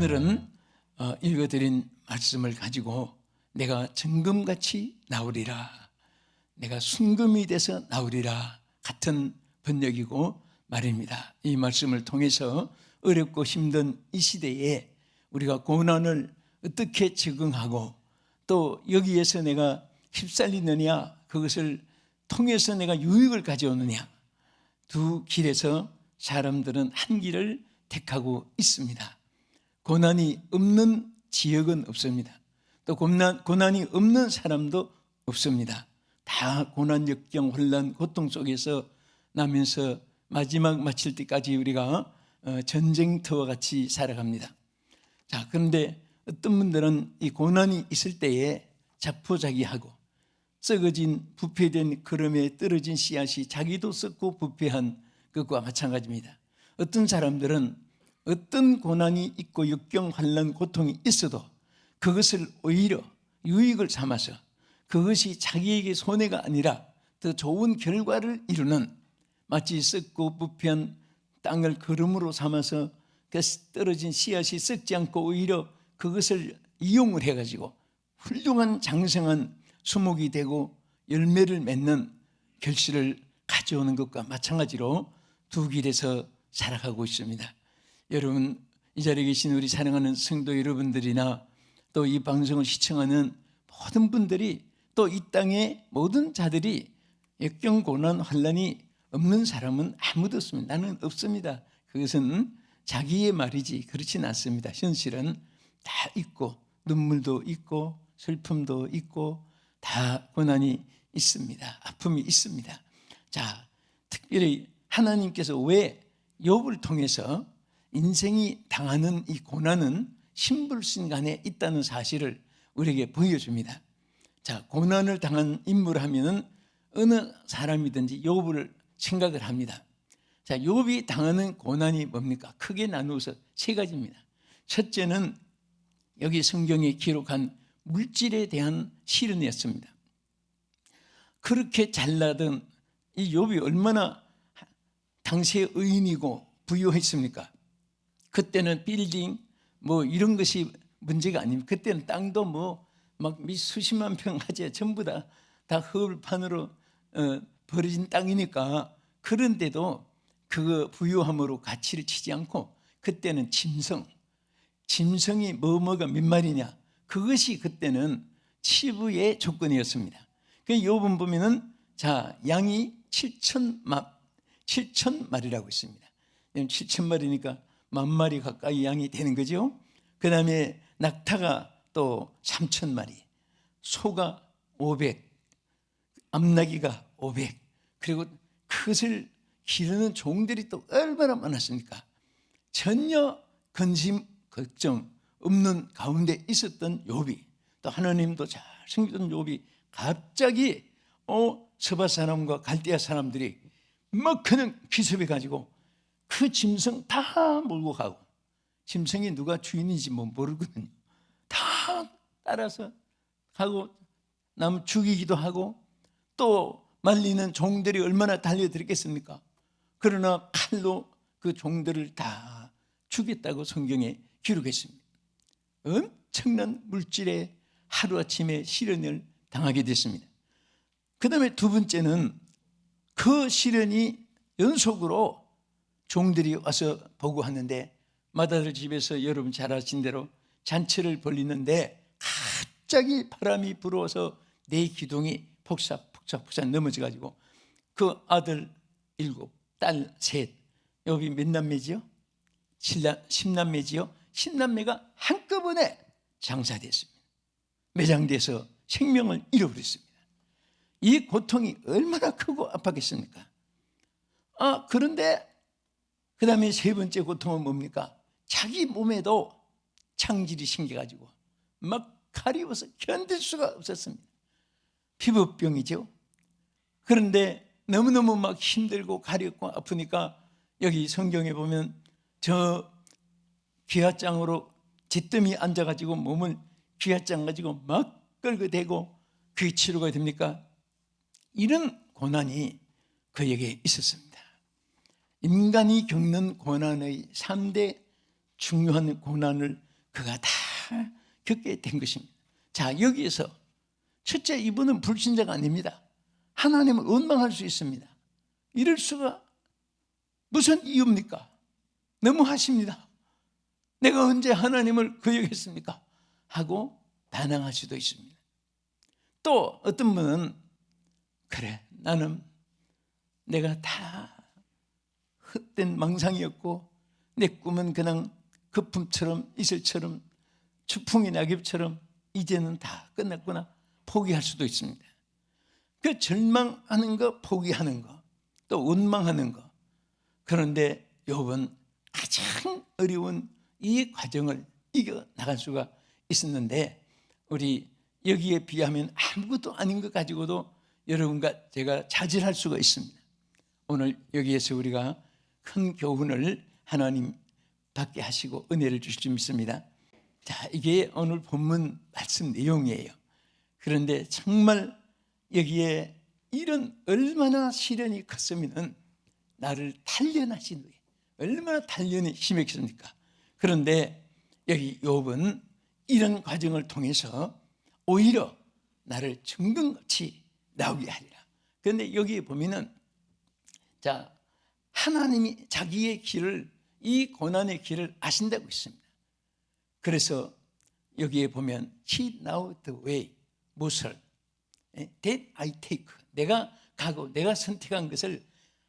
오늘은 읽어드린 말씀을 가지고 내가 정금같이 나오리라, 내가 순금이 돼서 나오리라 같은 번역이고 말입니다. 이 말씀을 통해서 어렵고 힘든 이 시대에 우리가 고난을 어떻게 적응하고 또 여기에서 내가 휩쓸리느냐, 그것을 통해서 내가 유익을 가져오느냐, 두 길에서 사람들은 한 길을 택하고 있습니다. 고난이 없는 지역은 없습니다. 또 고난이 없는 사람도 없습니다. 다 고난, 역경, 혼란, 고통 속에서 나면서 마지막 마칠 때까지 우리가 전쟁터와 같이 살아갑니다. 자, 그런데 어떤 분들은 이 고난이 있을 때에 자포자기하고 썩어진 부패된 걸음에 떨어진 씨앗이 자기도 썩고 부패한 것과 마찬가지입니다. 어떤 사람들은 어떤 고난이 있고 역경, 환난, 고통이 있어도 그것을 오히려 유익을 삼아서 그것이 자기에게 손해가 아니라 더 좋은 결과를 이루는, 마치 썩고 부패한 땅을 걸음으로 삼아서 그 떨어진 씨앗이 썩지 않고 오히려 그것을 이용을 해가지고 훌륭한 장성한 수목이 되고 열매를 맺는 결실을 가져오는 것과 마찬가지로 두 길에서 살아가고 있습니다. 여러분, 이 자리에 계신 우리 사랑하는 성도 여러분들이나 또 이 방송을 시청하는 모든 분들이 또 이 땅의 모든 자들이 역경, 고난, 환난이 없는 사람은 아무도 없습니다. 나는 없습니다. 그것은 자기의 말이지 그렇진 않습니다. 현실은 다 있고 눈물도 있고 슬픔도 있고 다 고난이 있습니다. 아픔이 있습니다. 자, 특별히 하나님께서 왜 욥을 통해서 인생이 당하는 이 고난은 신불신간에 있다는 사실을 우리에게 보여줍니다. 자, 고난을 당한 인물 하면은 어느 사람이든지 욥을 생각을 합니다. 자, 욥이 당하는 고난이 뭡니까? 크게 나누어서 세 가지입니다. 첫째는 여기 성경에 기록한 물질에 대한 시련이었습니다. 그렇게 잘나던 이 욥이 얼마나 당시의 의인이고 부유했습니까? 그때는 빌딩 뭐 이런 것이 문제가 아닙니다. 그때는 땅도 뭐 막 수십만 평 하재 전부 다 허울판으로 버려진 땅이니까, 그런데도 그 부유함으로 가치를 치지 않고 그때는 짐승이 뭐가 몇 마리냐, 그것이 그때는 치부의 조건이었습니다. 그 욥은 보면은 자, 양이 7,000마리라고 있습니다. 7,000마리니까 10,000마리 가까이 양이 되는 거죠. 그 다음에 낙타가 또 3,000마리, 소가 500, 암나귀가 500, 그리고 그것을 기르는 종들이 또 얼마나 많았습니까? 전혀 근심 걱정 없는 가운데 있었던 욥이, 또 하나님도 잘 섬기던 욥이 갑자기 서바 사람과 갈대아 사람들이 막 그냥 기습해 가지고 그 짐승 다 몰고 가고, 짐승이 누가 주인인지 뭐 모르거든요. 다 따라서 가고 남 죽이기도 하고, 또 말리는 종들이 얼마나 달려들겠습니까? 그러나 칼로 그 종들을 다 죽였다고 성경에 기록했습니다. 엄청난 물질에 하루아침에 시련을 당하게 됐습니다. 그 다음에 두 번째는 그 시련이 연속으로 종들이 와서 보고 하는데, 마다들 집에서 여러분 잘 아신 대로 잔치를 벌리는데 갑자기 바람이 불어서 네 기둥이 폭삭 넘어져 가지고 그 아들 7, 딸 3, 여기 몇 남매지요? 10남매지요? 10남매가 한꺼번에 장사됐습니다. 매장돼서 생명을 잃어버렸습니다. 이 고통이 얼마나 크고 아팠겠습니까? 그런데 그 다음에 세 번째 고통은 뭡니까? 자기 몸에도 창질이 생겨가지고 막 가리워서 견딜 수가 없었습니다. 피부병이죠. 그런데 너무너무 막 힘들고 가렵고 아프니까 여기 성경에 보면 저 귀화장으로 잿더미 앉아가지고 몸을 귀화장 가지고 막 끌고 대고 그게 치료가 됩니까? 이런 고난이 그에게 있었습니다. 인간이 겪는 고난의 3대 중요한 고난을 그가 다 겪게 된 것입니다. 자, 여기에서 첫째, 이분은 불신자가 아닙니다. 하나님을 원망할 수 있습니다. 이럴 수가 무슨 이유입니까? 너무하십니다. 내가 언제 하나님을 거역했습니까? 하고 반항할 수도 있습니다. 또 어떤 분은 그래, 나는 내가 다 헛된 망상이었고 내 꿈은 그냥 거품처럼 이슬처럼 추풍이 낙엽처럼 이제는 다 끝났구나 포기할 수도 있습니다. 그 절망하는 거, 포기하는 거, 또 원망하는 거. 그런데 욥은 가장 어려운 이 과정을 이겨나갈 수가 있었는데, 우리 여기에 비하면 아무것도 아닌 것 가지고도 여러분과 제가 자질할 수가 있습니다. 오늘 여기에서 우리가 큰 교훈을 하나님 받게 하시고 은혜를 주실 줄 믿습니다. 자, 이게 오늘 본문 말씀 내용이에요. 그런데 정말 여기에 이런 얼마나 시련이 컸으면 나를 단련하신 후에 얼마나 단련이 심했겠습니까? 그런데 여기 욥은 이런 과정을 통해서 오히려 나를 정금같이 나오게 하리라. 그런데 여기에 보면은, 자, 하나님이 자기의 길을, 이 고난의 길을 아신다고 있습니다. 그래서 여기에 보면 He knows the way, 무엇을? That I take, 내가 가고 내가 선택한 것을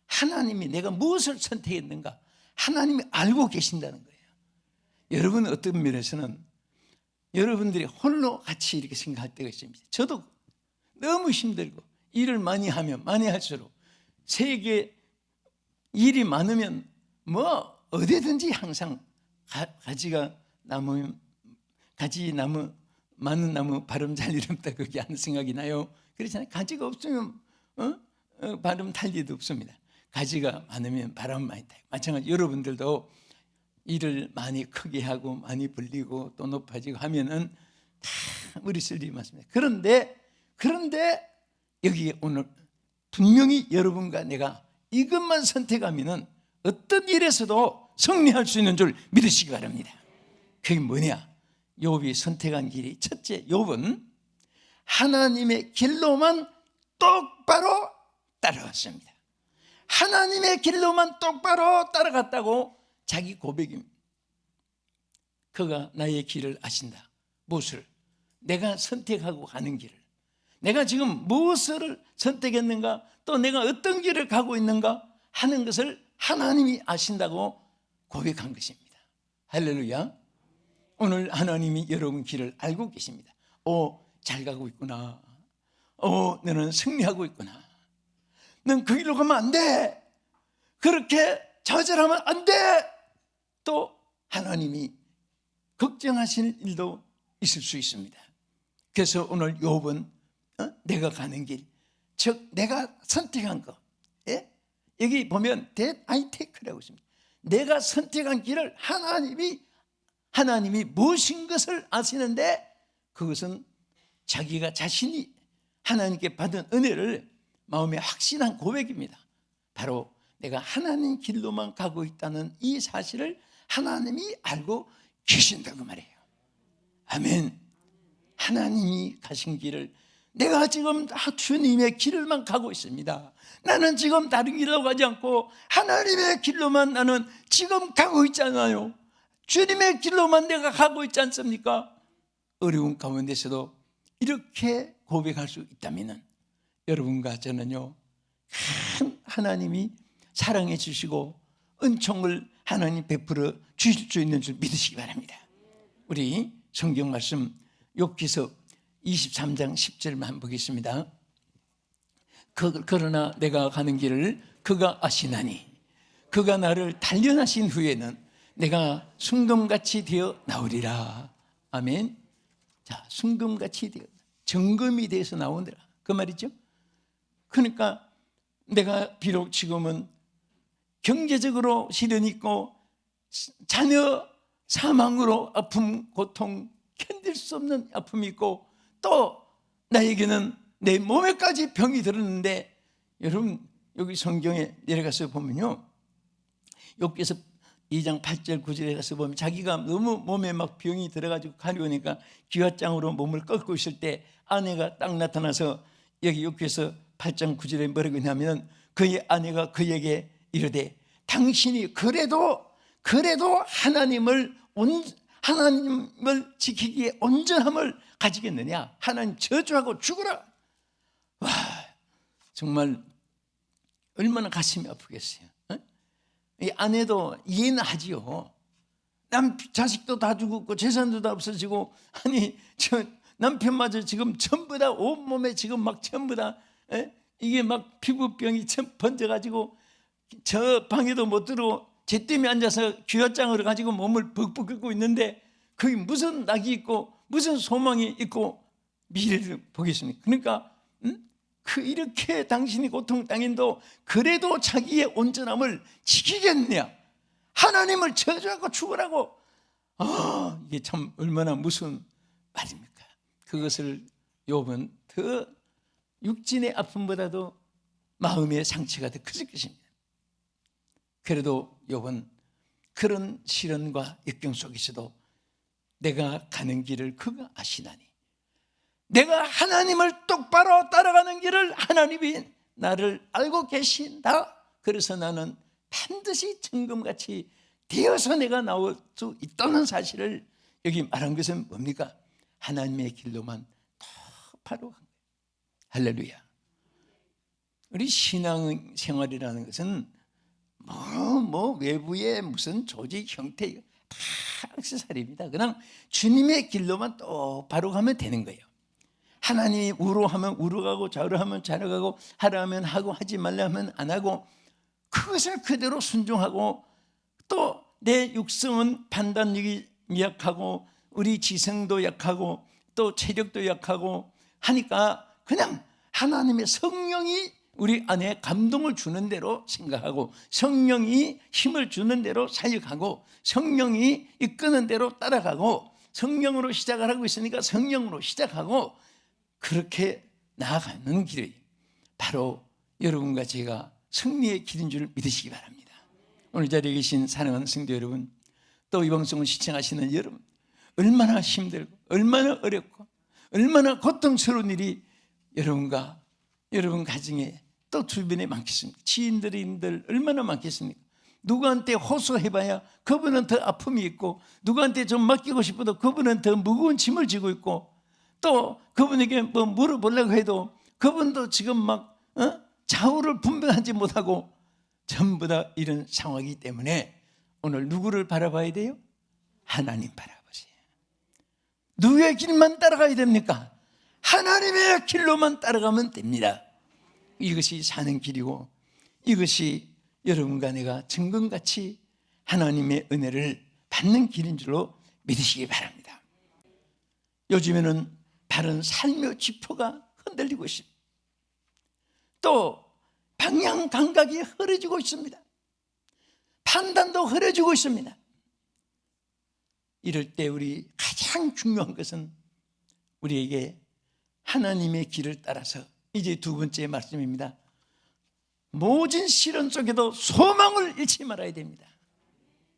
하나님이, 내가 무엇을 선택했는가 하나님이 알고 계신다는 거예요. 여러분, 어떤 면에서는 여러분들이 홀로 같이 이렇게 생각할 때가 있습니다. 저도 너무 힘들고 일을 많이 하면 많이 할수록, 세계 일이 많으면 뭐 어디든지 항상 가지가 나무, 가지 나무, 많은 나무 바람 잘 일 없다, 그게 하는 생각이 나요. 그렇잖아요. 가지가 없으면 바람 탈 일도 없습니다. 가지가 많으면 바람 많이 타요. 마찬가지 여러분들도 일을 많이 크게 하고 많이 벌리고 또 높아지고 하면은 다 머리 쓸 일이 많습니다. 그런데 여기 오늘 분명히 여러분과 내가 이것만 선택하면은 어떤 일에서도 승리할 수 있는 줄 믿으시기 바랍니다. 그게 뭐냐? 욥이 선택한 길이, 첫째, 욥은 하나님의 길로만 똑바로 따라갔습니다. 하나님의 길로만 똑바로 따라갔다고 자기 고백입니다. 그가 나의 길을 아신다. 무엇을? 내가 선택하고 가는 길을. 내가 지금 무엇을 선택했는가, 또 내가 어떤 길을 가고 있는가 하는 것을 하나님이 아신다고 고백한 것입니다. 할렐루야. 오늘 하나님이 여러분 길을 알고 계십니다. 잘 가고 있구나. 너는 승리하고 있구나. 넌 그 길로 가면 안 돼. 그렇게 좌절하면 안 돼. 또 하나님이 걱정하시는 일도 있을 수 있습니다. 그래서 오늘 욥은 내가 가는 길, 즉 내가 선택한 거, 여기 보면 that I take라고 있습니다. 내가 선택한 길을 하나님이 무엇인 것을 아시는데, 그것은 자기가 자신이 하나님께 받은 은혜를 마음에 확신한 고백입니다. 바로 내가 하나님 길로만 가고 있다는 이 사실을 하나님이 알고 계신다고 말해요. 아멘. 하나님이 가신 길을, 내가 지금 주님의 길을만 가고 있습니다. 나는 지금 다른 길로 가지 않고 하나님의 길로만 나는 지금 가고 있잖아요. 주님의 길로만 내가 가고 있지 않습니까? 어려운 가운데서도 이렇게 고백할 수 있다면 여러분과 저는요, 큰 하나님이 사랑해 주시고 은총을 하나님 베풀어 주실 수 있는 줄 믿으시기 바랍니다. 우리 성경 말씀 욥기서 23장 10절만 한번 보겠습니다. 그러나 내가 가는 길을 그가 아시나니 그가 나를 단련하신 후에는 내가 순금같이 되어 나오리라. 아멘. 자, 순금같이 되어, 정금이 돼서 나오느라, 그 말이죠. 그러니까 내가 비록 지금은 경제적으로 시련이 있고 자녀 사망으로 아픔, 고통, 견딜 수 없는 아픔이 있고, 또 나에게는 내 몸에까지 병이 들었는데, 여러분 여기 성경에 내려가서 보면요, 욥기서 2장 8절 9절에 가서 보면 자기가 너무 몸에 막 병이 들어가지고 가려우니까 기왓장으로 몸을 꺾고 있을 때 아내가 딱 나타나서 여기 8장 9절에 뭐라고 했냐면 그의 아내가 그에게 이르되 당신이 그래도 하나님을 지키기에 온전함을 가지겠느냐? 하나님 저주하고 죽으라. 와, 정말 얼마나 가슴이 아프겠어요. 이 아내도 이해는 하지요. 자식도 다 죽었고 재산도 다 없어지고, 아니 저 남편마저 지금 전부 다 온몸에 지금 막 전부 다 이게 막 피부병이 번져가지고 저 방에도 못 들어 제 때문에 앉아서 기왓장으로 가지고 몸을 벅벅 끓고 있는데 그게 무슨 낙이 있고 무슨 소망이 있고 미래를 보겠습니까? 그러니까 이렇게 당신이 고통 당인도 그래도 자기의 온전함을 지키겠느냐? 하나님을 저주하고 죽으라고. 이게 참 얼마나 무슨 말입니까? 그것을 욥은 더 육신의 아픔보다도 마음의 상처가 더 커질 것입니다. 그래도 욥은 그런 시련과 역경 속에서도 내가 가는 길을 그가 아시나니, 내가 하나님을 똑바로 따라가는 길을 하나님이 나를 알고 계신다. 그래서 나는 반드시 정금같이 되어서 내가 나올 수 있다는 사실을 여기 말한 것은 뭡니까? 하나님의 길로만 바로 간 거예요. 할렐루야. 우리 신앙생활이라는 것은 외부의 무슨 조직 형태 다 액세서리입니다. 그냥 주님의 길로만 똑바로 가면 되는 거예요. 하나님이 우로 하면 우로 가고 좌로 하면 좌로 가고 하라 하면 하고 하지 말라 하면 안 하고 그것을 그대로 순종하고, 또 내 육성은 판단력이 약하고 우리 지성도 약하고 또 체력도 약하고 하니까 그냥 하나님의 성령이 우리 안에 감동을 주는 대로 생각하고 성령이 힘을 주는 대로 사역하고 성령이 이끄는 대로 따라가고 성령으로 시작을 하고 있으니까 성령으로 시작하고 그렇게 나아가는 길이 바로 여러분과 제가 승리의 길인 줄 믿으시기 바랍니다. 오늘 자리에 계신 사랑하는 성도 여러분, 또 이 방송을 시청하시는 여러분, 얼마나 힘들고 얼마나 어렵고 얼마나 고통스러운 일이 여러분과 여러분 가정에 또 주변에 많겠습니까? 지인들 얼마나 많겠습니까? 누구한테 호소해봐야 그분은 더 아픔이 있고, 누구한테 좀 맡기고 싶어도 그분은 더 무거운 짐을 지고 있고, 또 그분에게 뭐 물어보려고 해도 그분도 지금 막 좌우를 분별하지 못하고 전부 다 이런 상황이기 때문에 오늘 누구를 바라봐야 돼요? 하나님 바라보세요. 누구의 길만 따라가야 됩니까? 하나님의 길로만 따라가면 됩니다. 이것이 사는 길이고 이것이 여러분과 내가 정금같이 하나님의 은혜를 받는 길인 줄로 믿으시기 바랍니다. 요즘에는 바른 삶의 지표가 흔들리고 있습니다. 또 방향 감각이 흐려지고 있습니다. 판단도 흐려지고 있습니다. 이럴 때 우리 가장 중요한 것은 우리에게 하나님의 길을 따라서, 이제 두 번째 말씀입니다. 모진 시련 속에도 소망을 잃지 말아야 됩니다.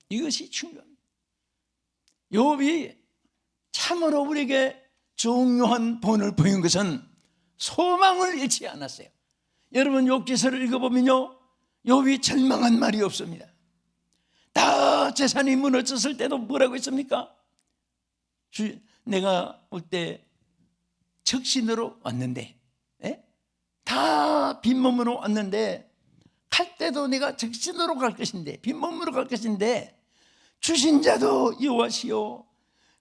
이것이 중요합니다. 욥이 참으로 우리에게 중요한 본을 보인 것은 소망을 잃지 않았어요. 여러분 욥기서를 읽어보면요, 욥이 절망한 말이 없습니다. 다 재산이 무너졌을 때도 뭐라고 했습니까? 내가 올 때 적신으로 왔는데, 다 빈몸으로 왔는데 갈 때도 내가 적신으로 갈 것인데, 빈몸으로 갈 것인데 주신 자도 여호와시요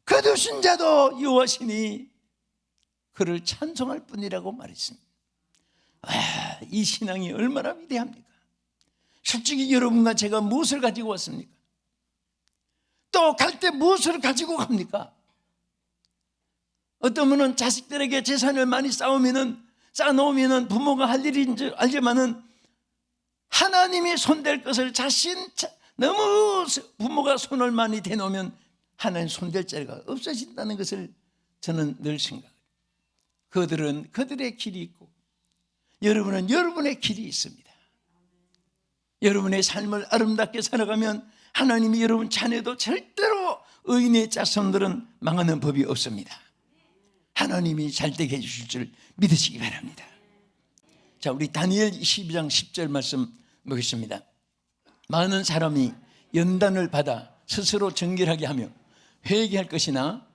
거두신 자도 여호와시니 그를 찬송할 뿐이라고 말했습니다. 이 신앙이 얼마나 위대합니까? 솔직히 여러분과 제가 무엇을 가지고 왔습니까? 또 갈 때 무엇을 가지고 갑니까? 어떤 분은 자식들에게 재산을 많이 쌓아놓으면 부모가 할 일인 줄 알지만은 하나님이 손댈 것을 너무 부모가 손을 많이 대놓으면 하나님 손댈 자리가 없어진다는 것을 저는 늘 생각해요. 그들은 그들의 길이 있고 여러분은 여러분의 길이 있습니다. 여러분의 삶을 아름답게 살아가면 하나님이 여러분 자녀도 절대로 의인의 자손들은 망하는 법이 없습니다. 하나님이 잘되게 해주실 줄 믿으시기 바랍니다. 자, 우리 다니엘 12장 10절 말씀 보겠습니다. 많은 사람이 연단을 받아 스스로 정결하게 하며 회개할 것이나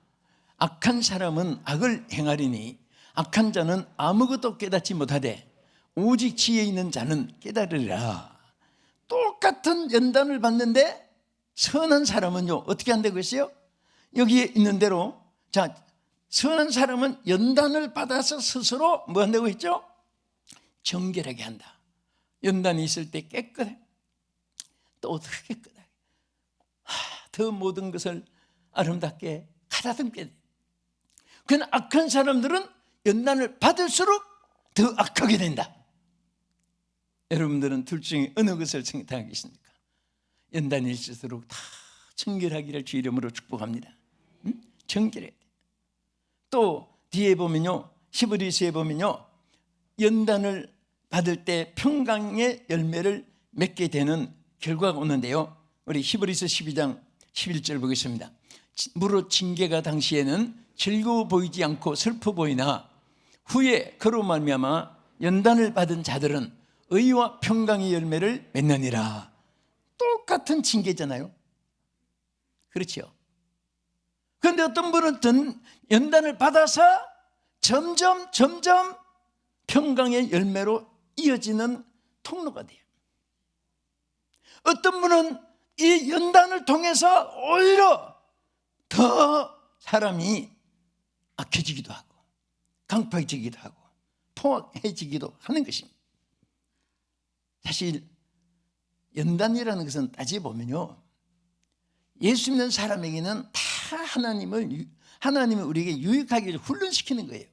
악한 사람은 악을 행하리니 악한 자는 아무것도 깨닫지 못하되 오직 지혜 있는 자는 깨달으리라. 똑같은 연단을 받는데 선한 사람은요 어떻게 한다고 했어요? 여기에 있는 대로, 자, 선한 사람은 연단을 받아서 스스로 뭐 한다고 했죠? 정결하게 한다. 연단이 있을 때 깨끗해, 또 더 깨끗하게, 더 모든 것을 아름답게 가다듬게 돼. 그러나 악한 사람들은 연단을 받을수록 더 악하게 된다. 여러분들은 둘 중에 어느 것을 선택하겠습니까? 연단이 있을수록 다 정결하기를 주 이름으로 축복합니다. 정결해야 돼. 또 뒤에 보면요, 히브리서에 보면요, 연단을 받을 때 평강의 열매를 맺게 되는 결과가 오는데요, 우리 히브리서 12장 11절 보겠습니다. 무릇 징계가 당시에는 즐거워 보이지 않고 슬퍼 보이나 후에 그로 말미암아 연단을 받은 자들은 의와 평강의 열매를 맺느니라. 똑같은 징계잖아요. 그렇죠? 그런데 어떤 분은 연단을 받아서 점점 평강의 열매로 이어지는 통로가 돼요. 어떤 분은 이 연단을 통해서 오히려 더 사람이 악해지기도 하고 강팍해지기도 하고 포악해지기도 하는 것입니다. 사실 연단이라는 것은 따져보면요, 예수 믿는 사람에게는 다 하나님을 우리에게 유익하게 훈련시키는 거예요.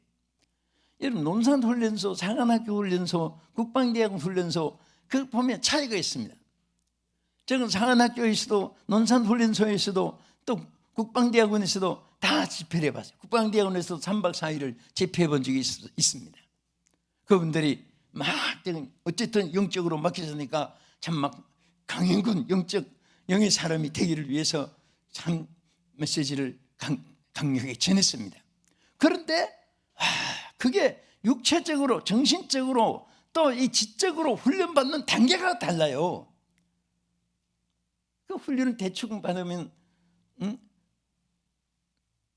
여러분, 논산훈련소, 상한학교 훈련소, 국방대학 훈련소, 그 보면 차이가 있습니다. 저는 상한학교에서도 논산훈련소에서도 또 국방대학원에서도 다 집회를 해봤어요. 국방대학원에서도 3박 4일을 집회해 본 적이 있습니다. 그분들이 막 어쨌든 영적으로 막히니까 참 막 강인군 영의 사람이 되기를 위해서 참 메시지를 강력하게 전했습니다. 그런데 그게 육체적으로, 정신적으로, 또 이 지적으로 훈련받는 단계가 달라요. 그 훈련을 대충 받으면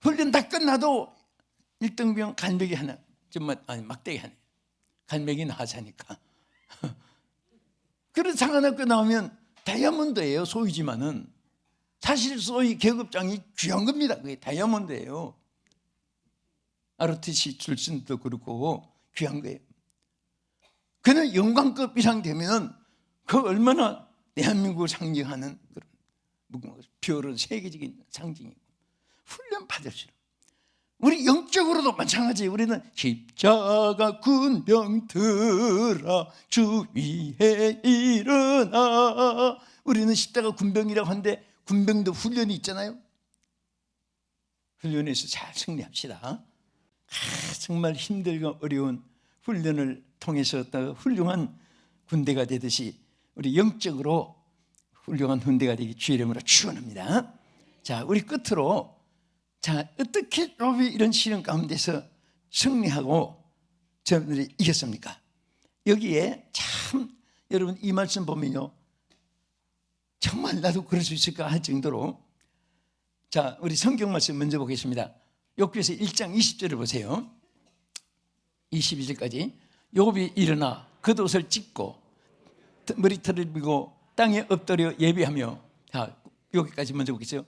훈련 다 끝나도 1등병 갈매기 하나, 막대기 하나, 갈매기는 하사니까. 그런 상한학교 나오면 다이아몬드예요. 소이지만은 사실 소위 계급장이 귀한 겁니다. 그게 다이아몬드예요. ROTC 출신도 그렇고 귀한 거예요. 그는 영광급 이상 되면 그 얼마나 대한민국을 상징하는 그런 별은 세계적인 상징이고 훈련 받을수록 우리 영적으로도 마찬가지. 우리는 십자가 군병 들어 주 위에 일어나. 우리는 십자가 군병이라고 하는데 군병도 훈련이 있잖아요. 훈련에서 잘 승리합시다. 정말 힘들고 어려운 훈련을 통해서 또 훌륭한 군대가 되듯이 우리 영적으로 훌륭한 군대가 되기 주의 이름으로 축원합니다. 자, 우리 끝으로, 자, 어떻게 욥이 이런 시련 가운데서 승리하고 저들이 이겼습니까? 여기에 참 여러분 이 말씀 보면요, 정말 나도 그럴 수 있을까 할 정도로, 자, 우리 성경 말씀 먼저 보겠습니다. 욥기서 1장 20절을 보세요. 22절까지. 욥이 일어나 겉옷을 찢고 머리털을 밀고 땅에 엎드려 예배하며, 자, 여기까지 먼저 보겠어요.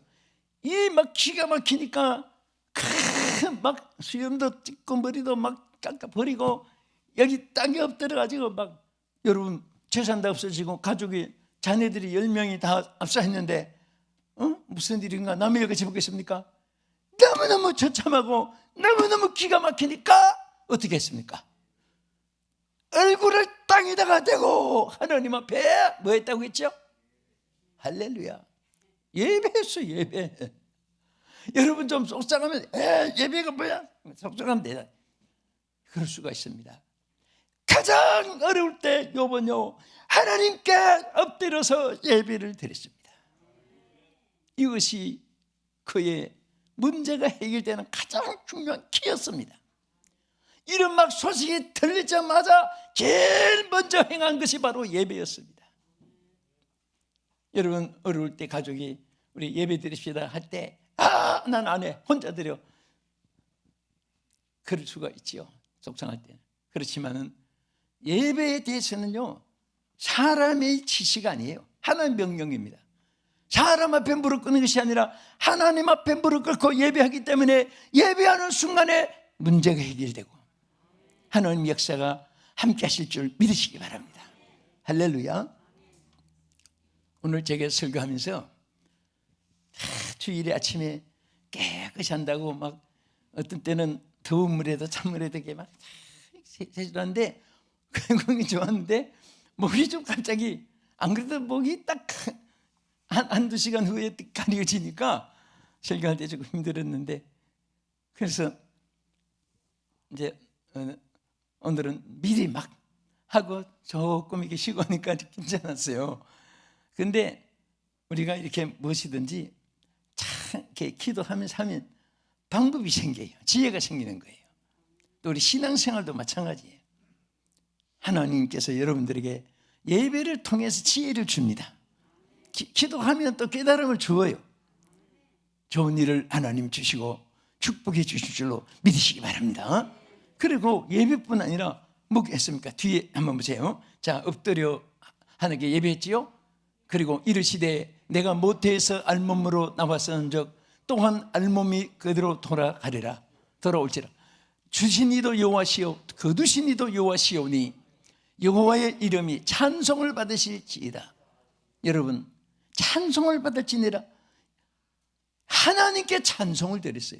이 막 기가 막히니까 막 수염도 찢고 머리도 막 깎아버리고 여기 땅에 엎드려가지고 막, 여러분 재산 다 없어지고 가족이, 자녀들이 10명이 다 압사했는데 무슨 일인가 남의 여기서 보겠습니까? 너무너무 처참하고 너무너무 기가 막히니까 어떻게 했습니까? 얼굴을 땅에다가 대고 하나님 앞에 뭐 했다고 했죠? 할렐루야. 예배했어, 예배. 여러분 좀 속상하면 예배가 뭐야? 속상하면 되나? 그럴 수가 있습니다. 가장 어려울 때 욥은요 하나님께 엎드려서 예배를 드렸습니다. 이것이 그의 문제가 해결되는 가장 중요한 키였습니다. 이런 막 소식이 들리자마자 제일 먼저 행한 것이 바로 예배였습니다. 여러분, 어려울 때 가족이 우리 예배 드립시다 할 때 난 안 해, 혼자 드려, 그럴 수가 있지요, 속상할 때. 그렇지만은 예배에 대해서는요, 사람의 지시가 아니에요. 하나님의 명령입니다. 사람 앞에 무릎 꿇는 것이 아니라 하나님 앞에 무릎 꿇고 예배하기 때문에 예배하는 순간에 문제가 해결되고 하나님 역사가 함께 하실 줄 믿으시기 바랍니다. 할렐루야. 오늘 제가 설교하면서 주일에 아침에 깨끗이 한다고 막 어떤 때는 더운 물에도 찬물에도 이렇게 막 세수하는데 굉장히 좋았는데 목이 좀 갑자기, 안 그래도 목이 딱 한두 시간 후에 가려지니까 설교할 때 조금 힘들었는데, 그래서 이제 오늘은 미리 막 하고 조금 이렇게 쉬고 하니까 괜찮았어요. 근데 우리가 이렇게 무엇이든지 참 이렇게 기도하면서 하면 방법이 생겨요. 지혜가 생기는 거예요. 또 우리 신앙생활도 마찬가지예요. 하나님께서 여러분들에게 예배를 통해서 지혜를 줍니다. 기도하면 또 깨달음을 주어요. 좋은 일을 하나님 주시고 축복해 주실 줄로 믿으시기 바랍니다. 그리고 예배뿐 아니라 뭐 했습니까? 뒤에 한번 보세요. 자, 엎드려 하나님께 예배했지요. 그리고 이르시되 내가 모태에서 알몸으로 나왔었는즉 또한 알몸이 그대로 돌아올지라. 주신 이도 여호와시요 거두신 이도 여호와시오니 여호와의 이름이 찬송을 받으실지이다. 여러분, 찬송을 받을지니라. 하나님께 찬송을 드렸어요.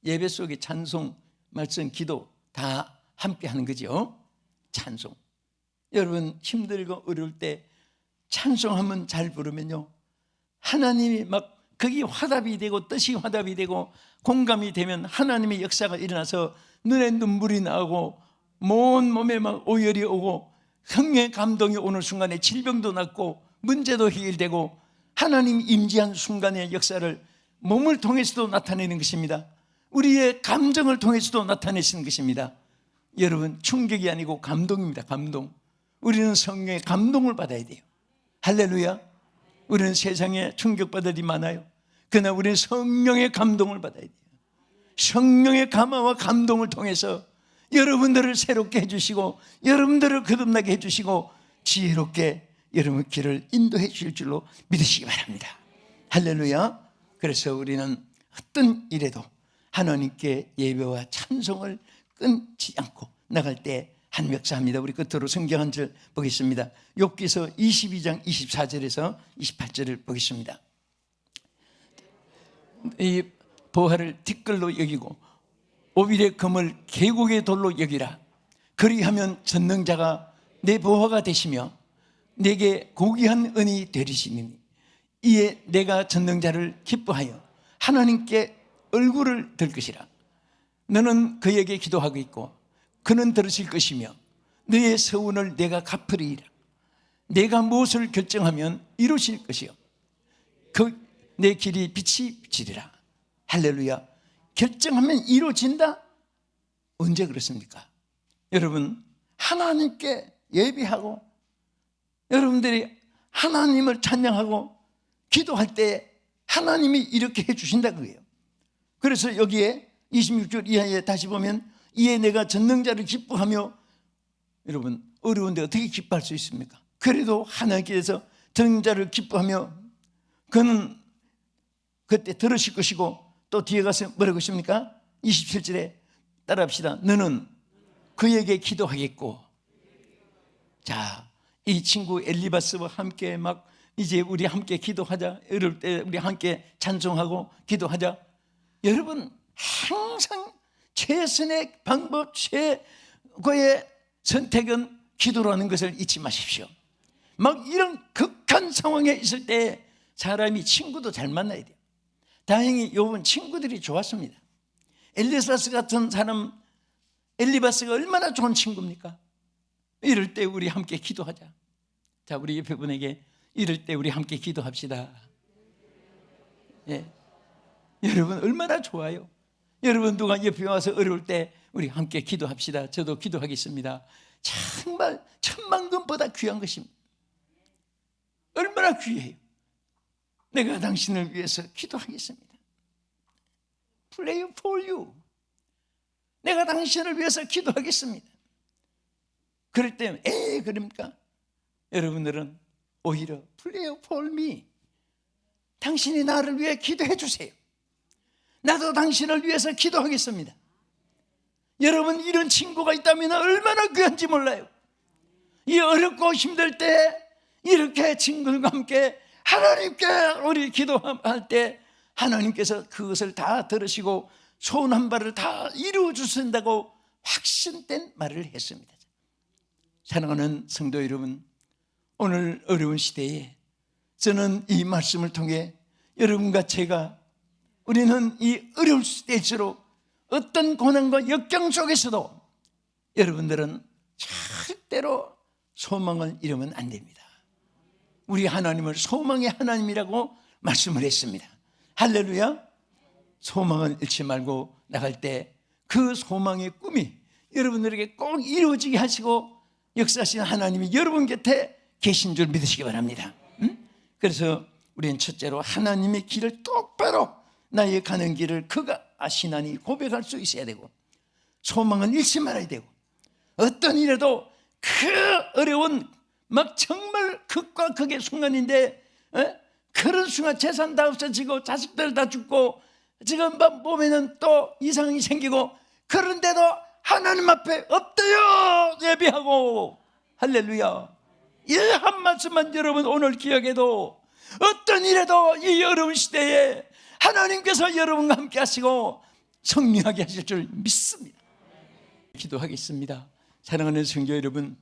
예배 속에 찬송, 말씀, 기도 다 함께 하는 거죠. 찬송. 여러분, 힘들고 어려울 때 찬송하면 잘 부르면요, 하나님이 막 거기 화답이 되고 뜻이 화답이 되고 공감이 되면 하나님의 역사가 일어나서 눈에 눈물이 나오고 온 몸에 막 오열이 오고 성령의 감동이 오는 순간에 질병도 낫고 문제도 해결되고 하나님 임재한 순간의 역사를 몸을 통해서도 나타내는 것입니다. 우리의 감정을 통해서도 나타내시는 것입니다. 여러분, 충격이 아니고 감동입니다. 감동. 우리는 성령의 감동을 받아야 돼요. 할렐루야. 우리는 세상에 충격받을 일이 많아요. 그러나 우리는 성령의 감동을 받아야 돼요. 성령의 감화와 감동을 통해서 여러분들을 새롭게 해주시고 여러분들을 거듭나게 해주시고 지혜롭게 여러분 길을 인도해 주실 줄로 믿으시기 바랍니다. 할렐루야. 그래서 우리는 어떤 일에도 하나님께 예배와 찬송을 끊지 않고 나갈 때 하나님 역사합니다. 우리 끝으로 성경 한 절 보겠습니다. 욥기서 22장 24절에서 28절을 보겠습니다. 이 보화를 티끌로 여기고 오빌의 금을 계곡의 돌로 여기라. 그리하면 전능자가 내 보화가 되시며 내게 고귀한 은이 되리시니 이에 내가 전능자를 기뻐하여 하나님께 얼굴을 들 것이라. 너는 그에게 기도하고 있고 그는 들으실 것이며 너의 서운을 내가 갚으리이라. 내가 무엇을 결정하면 이루실 것이요 내 길이 빛이 비치리라. 할렐루야. 결정하면 이루어진다? 언제 그렇습니까? 여러분, 하나님께 예배하고 여러분들이 하나님을 찬양하고 기도할 때 하나님이 이렇게 해주신다 그거예요. 그래서 여기에 26절 이하에 다시 보면 이에 내가 전능자를 기뻐하며, 여러분, 어려운데 어떻게 기뻐할 수 있습니까? 그래도 하나님께서 전능자를 기뻐하며 그는 그때 들으실 것이고 또 뒤에 가서 뭐라고 하십니까? 27절에 따라합시다. 너는 그에게 기도하겠고. 자, 이 친구 엘리바스와 함께 막 이제 우리 함께 기도하자. 이럴 때 우리 함께 찬송하고 기도하자. 여러분, 항상 최선의 방법, 최고의 선택은 기도라는 것을 잊지 마십시오. 막 이런 극한 상황에 있을 때 사람이 친구도 잘 만나야 돼요. 다행히 욥은 친구들이 좋았습니다. 엘리바스 같은 사람, 엘리바스가 얼마나 좋은 친구입니까? 이럴 때 우리 함께 기도하자. 자, 우리 옆에 분에게 이럴 때 우리 함께 기도합시다. 예. 여러분 얼마나 좋아요. 여러분 누가 옆에 와서 어려울 때 우리 함께 기도합시다. 저도 기도하겠습니다. 정말 천만금보다 귀한 것입니다. 얼마나 귀해요. 내가 당신을 위해서 기도하겠습니다. Pray for you. 내가 당신을 위해서 기도하겠습니다. 그럴 때 그럽니까? 여러분들은 오히려 Pray for me. 당신이 나를 위해 기도해 주세요. 나도 당신을 위해서 기도하겠습니다. 여러분 이런 친구가 있다면 얼마나 귀한지 몰라요. 이 어렵고 힘들 때 이렇게 친구들과 함께 하나님께 우리 기도할 때 하나님께서 그것을 다 들으시고 소원 한 바를 다 이루어 주신다고 확신된 말을 했습니다. 사랑하는 성도 여러분, 오늘 어려운 시대에 저는 이 말씀을 통해 여러분과 제가 우리는 이 어려울 때일수록 어떤 고난과 역경 속에서도 여러분들은 절대로 소망을 잃으면 안 됩니다. 우리 하나님을 소망의 하나님이라고 말씀을 했습니다. 할렐루야. 소망을 잃지 말고 나갈 때 그 소망의 꿈이 여러분들에게 꼭 이루어지게 하시고 역사하시는 하나님이 여러분 곁에 계신 줄 믿으시기 바랍니다. 그래서 우리는 첫째로 하나님의 길을 똑바로 나의 가는 길을 그가 아시나니 고백할 수 있어야 되고, 소망을 잃지 말아야 되고, 어떤 일에도 그 어려운 막 정말 극과 극의 순간인데 그런 순간 재산 다 없어지고 자식들 다 죽고 지금 몸에는 또 이상이 생기고, 그런데도 하나님 앞에 엎드려 예배하고, 할렐루야. 이 한 말씀만 여러분 오늘 기억해도 어떤 일에도 이 어려운 시대에 하나님께서 여러분과 함께 하시고 승리하게 하실 줄 믿습니다. 기도하겠습니다. 사랑하는 성도 여러분,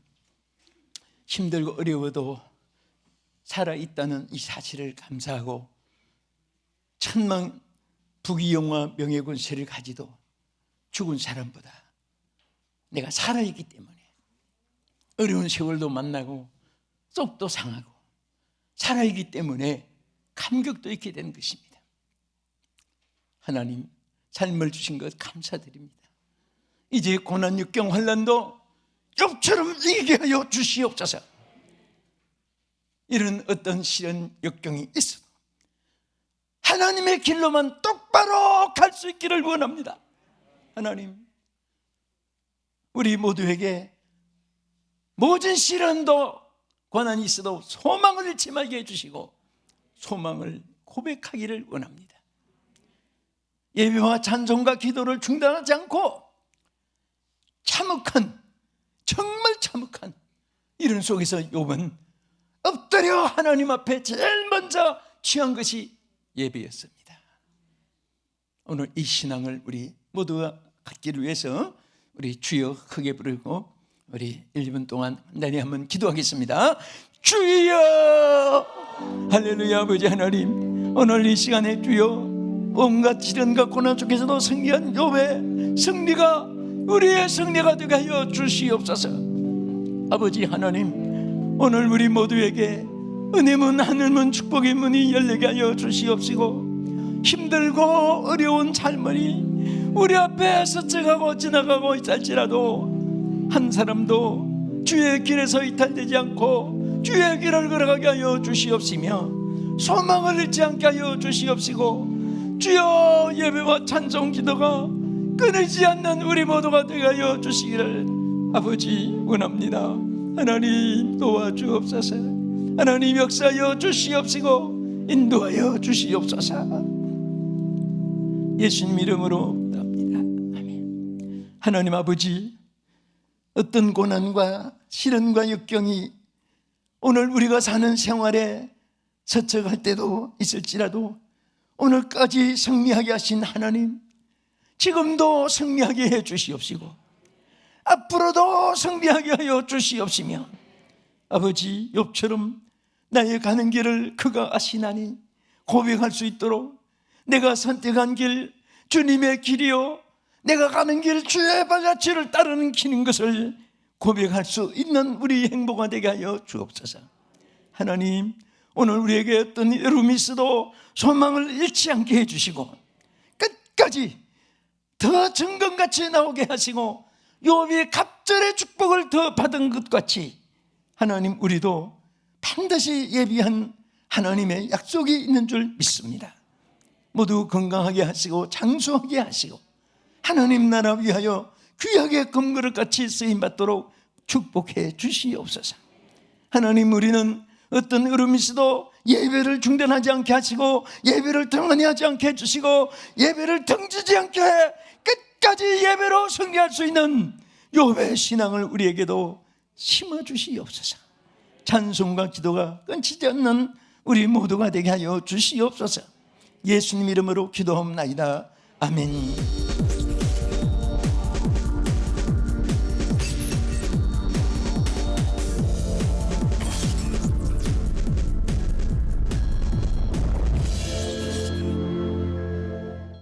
힘들고 어려워도 살아있다는 이 사실을 감사하고, 천만 부귀영화 명예권세를 가지도 죽은 사람보다 내가 살아있기 때문에 어려운 세월도 만나고 속도 상하고 살아있기 때문에 감격도 있게 되는 것입니다. 하나님, 삶을 주신 것 감사드립니다. 이제 고난, 역경, 환난도 욥처럼 이기게 하여 주시옵소서. 이런 어떤 시련, 역경이 있어도 하나님의 길로만 똑바로 갈 수 있기를 원합니다. 하나님, 우리 모두에게 모든 시련도 고난이 있어도 소망을 잃지 말게 해주시고 소망을 고백하기를 원합니다. 예배와 찬송과 기도를 중단하지 않고 참혹한, 정말 참혹한 이런 속에서 욥은 엎드려 하나님 앞에 제일 먼저 취한 것이 예배였습니다. 오늘 이 신앙을 우리 모두가 갖기를 위해서 우리 주여 크게 부르고 우리 1분 동안 간단히 한번 기도하겠습니다. 주여, 할렐루야. 아버지 하나님, 오늘 이 시간에 주여 온갖 시련과 고난 속에서도 승리한 욥의 승리가 우리의 승리가 되게 하여 주시옵소서. 아버지 하나님, 오늘 우리 모두에게 은혜문, 하늘문, 축복의 문이 열리게 하여 주시옵시고, 힘들고 어려운 삶이 우리 앞에 스쳐가고 지나가고 있을지라도 한 사람도 주의 길에서 이탈되지 않고 주의 길을 걸어가게 하여 주시옵시며, 소망을 잃지 않게 하여 주시옵시고, 주여 예배와 찬송 기도가 끊이지 않는 우리 모두가 되게 하여 주시기를 아버지 원합니다. 하나님 도와주옵소서. 하나님 역사하여 주시옵시고 인도하여 주시옵소서. 예수님 이름으로 기도합니다. 아멘. 하나님 아버지, 어떤 고난과 시련과 역경이 오늘 우리가 사는 생활에 서쳐갈 때도 있을지라도 오늘까지 승리하게 하신 하나님, 지금도 승리하게 해 주시옵시고 앞으로도 승리하게 하여 주시옵시며, 아버지 욥처럼 나의 가는 길을 그가 아시나니 고백할 수 있도록 내가 선택한 길 주님의 길이요, 내가 가는 길 주의 발자취를 따르는 길인 것을 고백할 수 있는 우리 행복가 되게 하여 주옵소서. 하나님, 오늘 우리에게 어떤 어려움이 있어도 소망을 잃지 않게 해주시고 끝까지 더 정금같이 나오게 하시고 욥이 갑절의 축복을 더 받은 것 같이 하나님, 우리도 반드시 예비한 하나님의 약속이 있는 줄 믿습니다. 모두 건강하게 하시고 장수하게 하시고 하나님 나라 위하여 귀하게 금그릇같이 쓰임받도록 축복해 주시옵소서. 하나님, 우리는 어떤 어려움이 있어도 예배를 중단하지 않게 하시고 예배를 등한히 하지 않게 해주시고 예배를 등지지 않게 해 끝까지 예배로 승리할 수 있는 욥의 신앙을 우리에게도 심어주시옵소서. 찬송과 기도가 끊치지 않는 우리 모두가 되게 하여 주시옵소서. 예수님 이름으로 기도하옵나이다. 아멘.